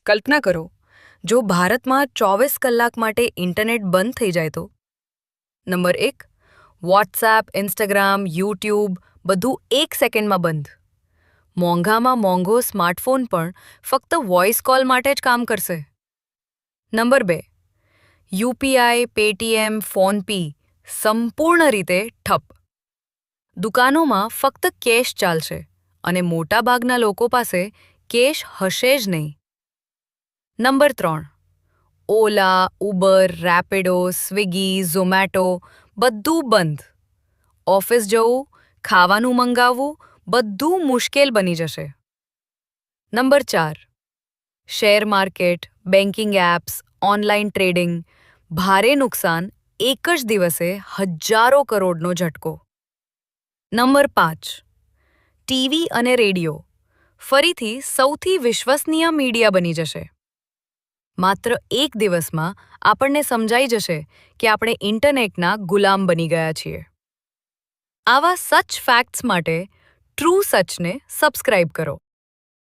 કલ્પના કરો, જો ભારતમાં 24 કલાક માટે ઇન્ટરનેટ બંધ થઈ જાય તો? નંબર 1, વોટ્સએપ, ઇન્સ્ટાગ્રામ, યુટ્યુબ બધું 1 સેકન્ડમાં બંધ. મોંઘામાં મોંઘો સ્માર્ટફોન પણ ફક્ત વોઇસ કોલ માટે જ કામ કરશે. નંબર 2, યુપીઆઈ, પેટીએમ, ફોનપે સંપૂર્ણ રીતે ઠપ. દુકાનોમાં ફક્ત કેશ ચાલશે અને મોટાભાગના લોકો પાસે કેશ હશે જ નહીં. નંબર 3, ઓલા, ઉબર, રેપિડો, સ્વિગી, ઝોમેટો બધું બંધ. ઓફિસ જવું, ખાવાનું મંગાવવું બધું મુશ્કેલ બની જશે. Number 4, share market, banking apps, online trading ભારે નુકસાન એક જ દિવસે હજારો કરોડનો ઝટકો. નંબર 5, ટીવી અને રેડિયો ફરીથી સૌથી વિશ્વસનીય મીડિયા બની જશે. માત્ર એક દિવસમાં આપણને સમજાઈ જશે કે આપણે ઇન્ટરનેટના ગુલામ બની ગયા છીએ. આવા સચ ફેક્ટ્સ માટે ટ્રુ સચને સબસ્ક્રાઇબ કરો.